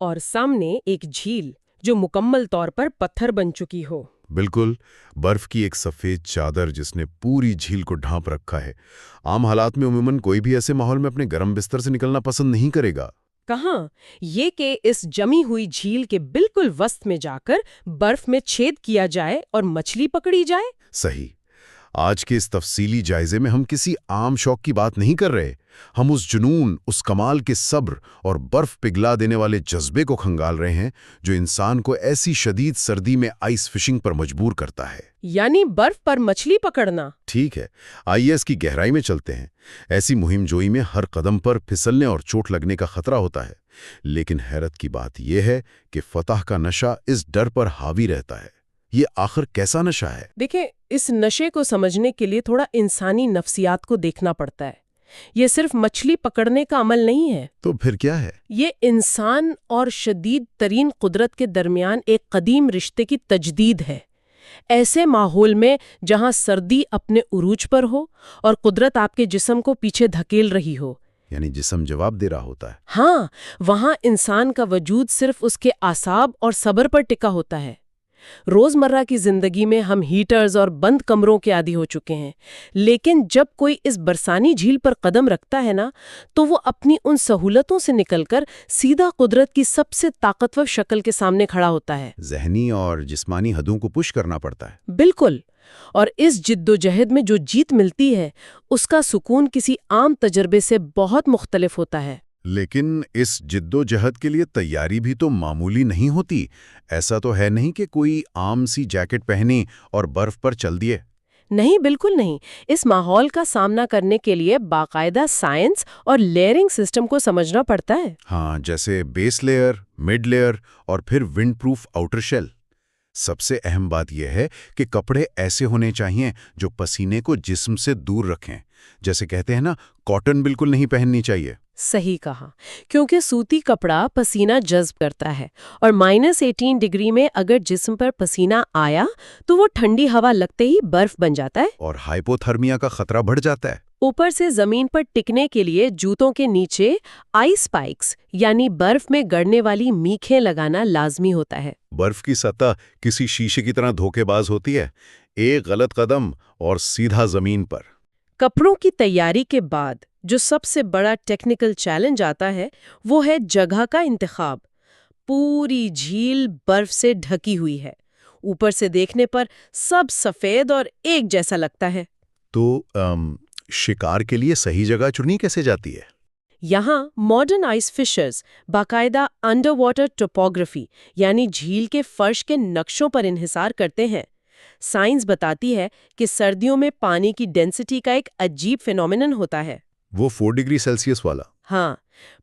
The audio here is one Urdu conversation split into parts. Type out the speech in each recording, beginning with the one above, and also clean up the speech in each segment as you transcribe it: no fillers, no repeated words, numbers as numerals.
اور سامنے ایک جھیل جو مکمل طور پر پتھر بن چکی ہو۔ بالکل، برف کی ایک سفید چادر جس نے پوری جھیل کو ڈھانپ رکھا ہے۔ عام حالات میں عموماً کوئی بھی ایسے ماحول میں اپنے گرم بستر سے نکلنا پسند نہیں کرے گا۔ کہاں یہ کہ اس جمی ہوئی جھیل کے بالکل وسط میں جا کر برف میں چھید کیا جائے اور مچھلی پکڑی جائے۔ صحیح۔ آج کے اس تفصیلی جائزے میں ہم کسی عام شوق کی بات نہیں کر رہے، ہم اس جنون، اس کمال کے صبر اور برف پگھلا دینے والے جذبے کو کھنگال رہے ہیں جو انسان کو ایسی شدید سردی میں آئس فشنگ پر مجبور کرتا ہے۔ یعنی برف پر مچھلی پکڑنا۔ ٹھیک ہے، آئیے اس کی گہرائی میں چلتے ہیں۔ ایسی مہم جوئی میں ہر قدم پر پھسلنے اور چوٹ لگنے کا خطرہ ہوتا ہے، لیکن حیرت کی بات یہ ہے کہ فتح کا نشہ اس ڈر پر حاوی رہتا ہے۔ یہ آخر کیسا نشہ ہے؟ دیکھیں، اس نشے کو سمجھنے کے لیے تھوڑا انسانی نفسیات کو دیکھنا پڑتا ہے۔ یہ صرف مچھلی پکڑنے کا عمل نہیں ہے۔ تو پھر کیا ہے؟ یہ انسان اور شدید ترین قدرت کے درمیان ایک قدیم رشتے کی تجدید ہے۔ ایسے ماحول میں جہاں سردی اپنے عروج پر ہو اور قدرت آپ کے جسم کو پیچھے دھکیل رہی ہو، یعنی جسم جواب دے رہا ہوتا ہے۔ ہاں، وہاں انسان کا وجود صرف اس کے اعصاب اور صبر پر ٹکا ہوتا ہے۔ روزمرہ کی زندگی میں ہم ہیٹرز اور بند کمروں کے عادی ہو چکے ہیں، لیکن جب کوئی اس برسانی جھیل پر قدم رکھتا ہے نا، تو وہ اپنی ان سہولتوں سے نکل کر سیدھا قدرت کی سب سے طاقتور شکل کے سامنے کھڑا ہوتا ہے۔ ذہنی اور جسمانی حدوں کو پش کرنا پڑتا ہے۔ بالکل، اور اس جد و جہد میں جو جیت ملتی ہے، اس کا سکون کسی عام تجربے سے بہت مختلف ہوتا ہے۔ لیکن اس جد و جہد کے لیے تیاری بھی تو معمولی نہیں ہوتی۔ ایسا تو ہے نہیں کہ کوئی عام سی جیکٹ پہنی اور برف پر چل دیے۔ نہیں، بالکل نہیں۔ اس ماحول کا سامنا کرنے کے لیے باقاعدہ سائنس اور لیئرنگ سسٹم کو سمجھنا پڑتا ہے۔ ہاں، جیسے بیس لیئر، مڈ لیئر اور پھر ونڈ پروف آؤٹر شیل۔ سب سے اہم بات یہ ہے کہ کپڑے ایسے ہونے چاہیے جو پسینے کو جسم سے دور رکھیں۔ جیسے کہتے ہیں نا، کاٹن بالکل نہیں پہننی چاہیے۔ صحیح کہا، کیونکہ سوتی کپڑا پسینہ جذب کرتا ہے، اور -18 ڈگری میں اگر جسم پر پسینہ آیا تو وہ ٹھنڈی ہوا لگتے ہی برف بن جاتا ہے، اور ہائپوتھرمیا کا خطرہ بڑھ جاتا ہے۔ اوپر سے زمین پر ٹکنے کے لیے جوتوں کے نیچے آئس پائکس یعنی برف میں گڑنے والی میخیں لگانا لازمی ہوتا ہے۔ برف کی سطح کسی شیشے کی طرح دھوکے باز ہوتی ہے، ایک غلط قدم اور سیدھا زمین پر۔ کپڑوں کی تیاری کے بعد جو سب سے بڑا ٹیکنیکل چیلنج آتا ہے وہ ہے جگہ کا انتخاب۔ پوری جھیل برف سے ڈھکی ہوئی ہے، اوپر سے دیکھنے پر سب سفید اور ایک جیسا لگتا ہے۔ تو شکار کے لیے صحیح جگہ چنی کیسے جاتی ہے؟ یہاں ماڈرن آئس فشرز باقاعدہ انڈر واٹر ٹوپوگرافی یعنی جھیل کے فرش کے نقشوں پر انحصار کرتے ہیں۔ سائنس بتاتی ہے کہ سردیوں میں پانی کی ڈینسٹی کا ایک عجیب فینومینن ہوتا ہے۔ وہ 4 ڈگری سیلسیس والا؟ ہاں،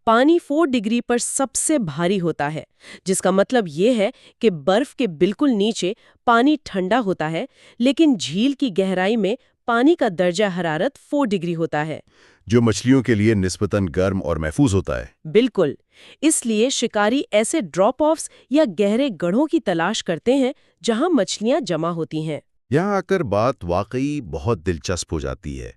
پانی 4 ڈگری پر سب سے بھاری ہوتا ہے، جس کا مطلب یہ ہے کہ برف کے بالکل نیچے پانی ٹھنڈا ہوتا ہے، لیکن جھیل کی گہرائی میں پانی کا درجہ حرارت 4 ڈگری ہوتا ہے، جو مچھلیوں کے لیے نسبتاً گرم اور محفوظ ہوتا ہے۔ بالکل، اس لیے شکاری ایسے ڈراپ آفس یا گہرے گڑھوں کی تلاش کرتے ہیں جہاں مچھلیاں جمع ہوتی ہیں۔ یہاں آ کر بات واقعی بہت دلچسپ ہو جاتی ہے،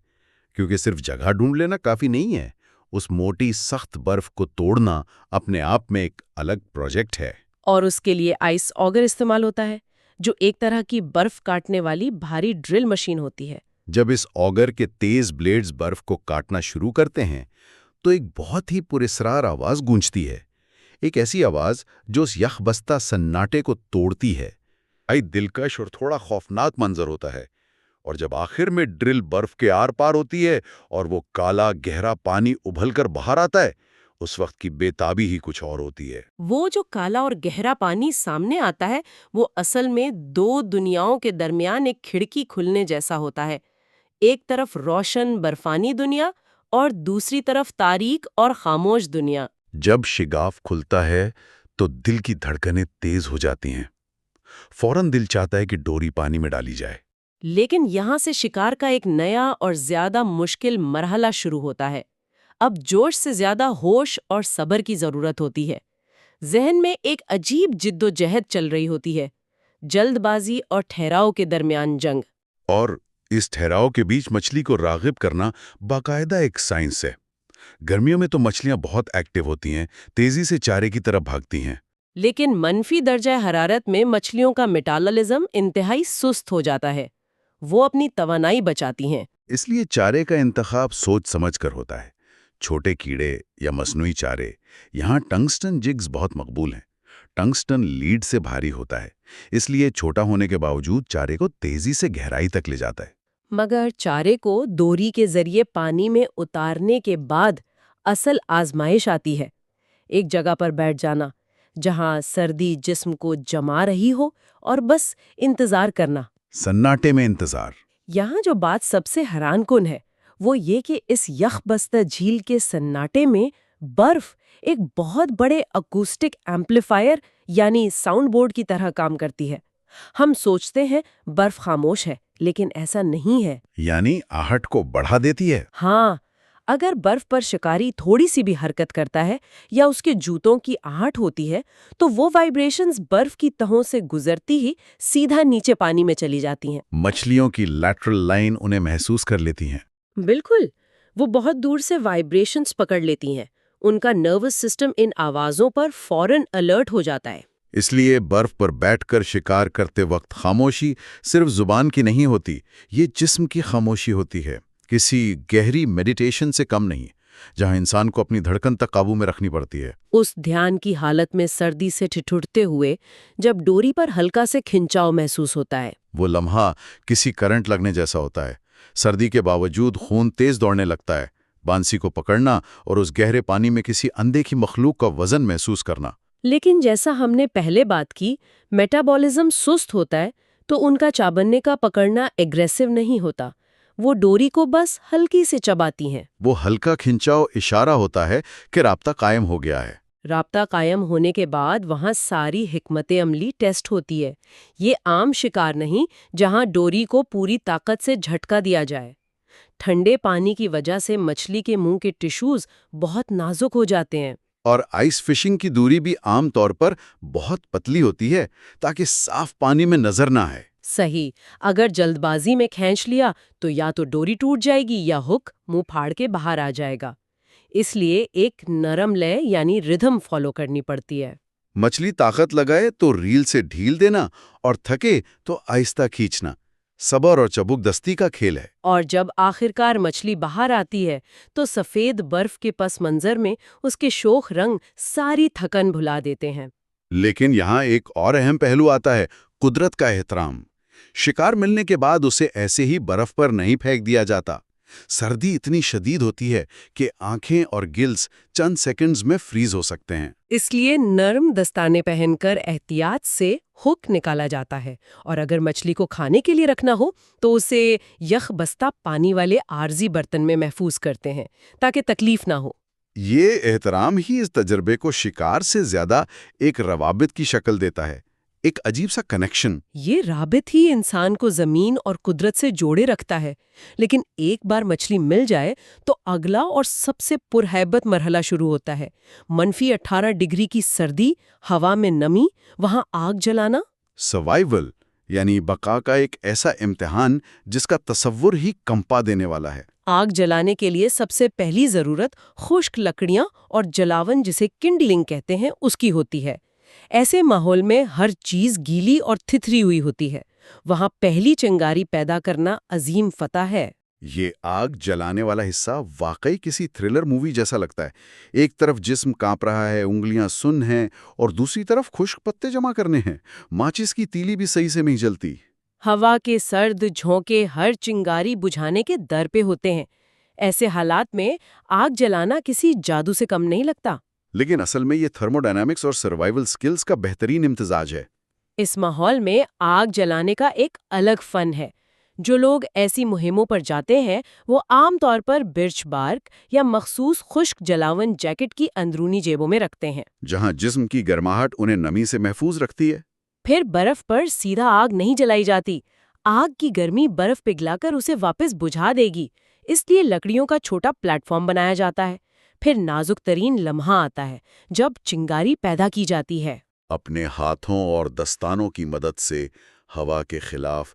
کیونکہ صرف جگہ ڈھونڈ لینا کافی نہیں ہے، اس موٹی سخت برف کو توڑنا اپنے آپ میں ایک الگ پروجیکٹ ہے۔ اور اس کے لیے آئس آگر استعمال ہوتا ہے، جو ایک طرح کی برف کاٹنے والی بھاری ڈرل مشین ہوتی ہے۔ جب اس آگر کے تیز بلیڈز برف کو کاٹنا شروع کرتے ہیں تو ایک بہت ہی پراسرار آواز گونجتی ہے، ایک ایسی آواز جو اس یخ بستہ سناٹے کو توڑتی ہے۔ دلکش اور تھوڑا خوفناک منظر ہوتا ہے، اور جب آخر میں ڈرل برف کے آر پار ہوتی ہے اور وہ کالا گہرا پانی ابھل کر باہر آتا ہے، اس وقت کی بے تابی ہی کچھ اور ہوتی ہے۔ وہ جو کالا اور گہرا پانی سامنے آتا ہے وہ اصل میں 2 دنیاؤں کے درمیان ایک کھڑکی کھلنے جیسا ہوتا ہے، ایک طرف روشن برفانی دنیا اور دوسری طرف تاریک اور خاموش دنیا۔ جب شگاف کھلتا ہے تو دل کی دھڑکنیں تیز ہو جاتی ہیں، فوراً دل چاہتا ہے کہ ڈوری پانی میں ڈالی جائے۔ لیکن یہاں سے شکار کا ایک نیا اور زیادہ مشکل مرحلہ شروع ہوتا ہے۔ اب جوش سے زیادہ ہوش اور صبر کی ضرورت ہوتی ہے۔ ذہن میں ایک عجیب جد و جہد چل رہی ہوتی ہے، جلد بازی اور ٹھہراؤ کے درمیان جنگ۔ اور اس ٹھہراؤ کے بیچ مچھلی کو راغب کرنا باقاعدہ ایک سائنس ہے۔ گرمیوں میں تو مچھلیاں بہت ایکٹیو ہوتی ہیں، تیزی سے چارے کی طرف بھاگتی ہیں۔ لیکن منفی درجہ حرارت میں مچھلیوں کا میٹابولزم انتہائی سست ہو جاتا ہے، وہ اپنی توانائی بچاتی ہیں۔ اس لیے چارے کا انتخاب سوچ سمجھ کر ہوتا ہے۔ چھوٹے کیڑے یا مصنوعی چارے، یہاں ٹنگسٹن جگز بہت مقبول ہیں۔ ٹنگسٹن لیڈ سے بھاری ہوتا ہے، اس لیے چھوٹا ہونے کے باوجود چارے کو تیزی سے گہرائی تک لے جاتا ہے۔ مگر چارے کو ڈوری کے ذریعے پانی میں اتارنے کے بعد اصل آزمائش آتی ہے، ایک جگہ پر بیٹھ جانا جہاں سردی جسم کو جما رہی ہو اور بس انتظار کرنا۔ سناٹے میں انتظار۔ یہاں جو بات سب سے حیران کن ہے وہ یہ کہ اس یخ بستہ جھیل کے سناٹے میں برف ایک بہت بڑے اکوسٹک ایمپلیفائر یعنی ساؤنڈ بورڈ کی طرح کام کرتی ہے۔ ہم سوچتے ہیں برف خاموش ہے، لیکن ایسا نہیں ہے۔ یعنی آہٹ کو بڑھا دیتی ہے۔ ہاں، اگر برف پر شکاری تھوڑی سی بھی حرکت کرتا ہے یا اس کے جوتوں کی آہٹ ہوتی ہے تو وہ وائبریشنز برف کی تہوں سے گزرتی ہی سیدھا نیچے پانی میں چلی جاتی ہیں۔ مچھلیوں کی لیٹرل لائن انہیں محسوس کر لیتی ہیں۔ بالکل، وہ بہت دور سے وائبریشنز پکڑ لیتی ہیں، ان کا نروس سسٹم ان آوازوں پر فوراً الرٹ ہو جاتا ہے۔ اس لیے برف پر بیٹھ کر شکار کرتے وقت خاموشی صرف زبان کی نہیں ہوتی، یہ جسم کی خاموشی ہوتی ہے، کسی گہری میڈیٹیشن سے کم نہیں، جہاں انسان کو اپنی دھڑکن تک قابو میں رکھنی پڑتی ہے۔ اس دھیان کی حالت میں سردی سے ٹھٹھرتے ہوئے جب ڈوری پر ہلکا سے کھنچاؤ محسوس ہوتا ہے، وہ لمحہ کسی کرنٹ لگنے جیسا ہوتا ہے۔ سردی کے باوجود خون تیز دوڑنے لگتا ہے، بانسی کو پکڑنا اور اس گہرے پانی میں کسی اندیکھی مخلوق کا وزن محسوس کرنا۔ لیکن جیسا ہم نے پہلے بات کی، میٹابولزم سست ہوتا ہے تو ان کا چابننے کا پکڑنا ایگریسو نہیں ہوتا، وہ ڈوری کو بس ہلکی سے چباتی ہیں۔ وہ ہلکا کھنچاؤ اشارہ ہوتا ہے کہ رابطہ قائم ہو گیا ہے۔ رابطہ قائم ہونے کے بعد وہاں ساری حکمت عملی ٹیسٹ ہوتی ہے۔ یہ عام شکار نہیں جہاں ڈوری کو پوری طاقت سے جھٹکا دیا جائے۔ ٹھنڈے پانی کی وجہ سے مچھلی کے منہ کے ٹشوز بہت نازک ہو جاتے ہیں۔ اور آئس فشنگ کی دوری بھی عام طور پر بہت پتلی ہوتی ہے تاکہ صاف پانی میں نظر نہ آئے۔ صحیح، اگر جلد بازی میں کھینچ لیا تو یا تو ڈوری ٹوٹ جائے گی یا ہک منہ پھاڑ کے باہر آ جائے گا۔ اس لیے ایک نرم لے یعنی ردھم فالو کرنی پڑتی ہے۔ مچھلی طاقت لگائے تو ریل سے ڈھیل دینا اور تھکے تو آہستہ کھینچنا، صبر اور چبک دستی کا کھیل ہے۔ اور جب آخرکار مچھلی باہر آتی ہے تو سفید برف کے پس منظر میں اس کے شوخ رنگ ساری تھکن بھلا دیتے ہیں۔ لیکن یہاں ایک اور اہم پہلو آتا ہے، قدرت کا احترام۔ شکار ملنے کے بعد اسے ایسے ہی برف پر نہیں پھینک دیا جاتا۔ سردی اتنی شدید ہوتی ہے کہ آنکھیں اور گلز چند سیکنڈز میں فریز ہو سکتے ہیں۔ اس لیے نرم دستانے پہن کر احتیاط سے ہک نکالا جاتا ہے، اور اگر مچھلی کو کھانے کے لیے رکھنا ہو تو اسے یخ بستہ پانی والے عارضی برتن میں محفوظ کرتے ہیں تاکہ تکلیف نہ ہو۔ یہ احترام ہی اس تجربے کو شکار سے زیادہ ایک روابط کی شکل دیتا ہے، ایک عجیب سا کنیکشن۔ یہ رابط ہی انسان کو زمین اور قدرت سے جوڑے رکھتا ہے، لیکن ایک بار مچھلی مل جائے تو اگلا اور سب سے پرہیبت مرحلہ شروع ہوتا ہے۔ -18 ڈگری کی سردی، ہوا میں نمی، وہاں آگ جلانا۔ سروائیول یعنی بقا کا ایک ایسا امتحان جس کا تصور ہی کمپا دینے والا ہے۔ آگ جلانے کے لیے سب سے پہلی ضرورت خشک لکڑیاں اور جلاون جسے کنڈلنگ کہتے ہیں اس کی ہوتی ہے۔ ایسے ماحول میں ہر چیز گیلی اور تھتری ہوئی ہوتی ہے، وہاں پہلی چنگاری پیدا کرنا عظیم فتح ہے۔ یہ آگ جلانے والا حصہ واقعی کسی تھرلر مووی جیسا لگتا ہے۔ ایک طرف جسم کانپ رہا ہے، انگلیاں سن ہیں، اور دوسری طرف خشک پتے جمع کرنے ہیں۔ ماچس کی تیلی بھی صحیح سے نہیں جلتی۔ ہوا کے سرد جھونکے ہر چنگاری بجھانے کے در پہ ہوتے ہیں۔ ایسے حالات میں آگ جلانا کسی جادو سے کم نہیں لگتا۔ لیکن اصل میں یہ تھرموڈائنامکس اور سروائیول سکلز کا بہترین امتزاج ہے۔ اس ماحول میں آگ جلانے کا ایک الگ فن ہے۔ جو لوگ ایسی مہموں پر جاتے ہیں وہ عام طور پر برچ بارک یا مخصوص خشک جلاون جیکٹ کی اندرونی جیبوں میں رکھتے ہیں، جہاں جسم کی گرماہٹ انہیں نمی سے محفوظ رکھتی ہے۔ پھر برف پر سیدھا آگ نہیں جلائی جاتی، آگ کی گرمی برف پگھلا کر اسے واپس بجھا دے گی، اس لیے لکڑیوں کا چھوٹا پلیٹ فارم بنایا جاتا ہے۔ پھر نازک ترین لمحہ آتا ہے جب چنگاری پیدا کی جاتی ہے۔ اپنے ہاتھوں اور دستانوں کی مدد سے ہوا کے خلاف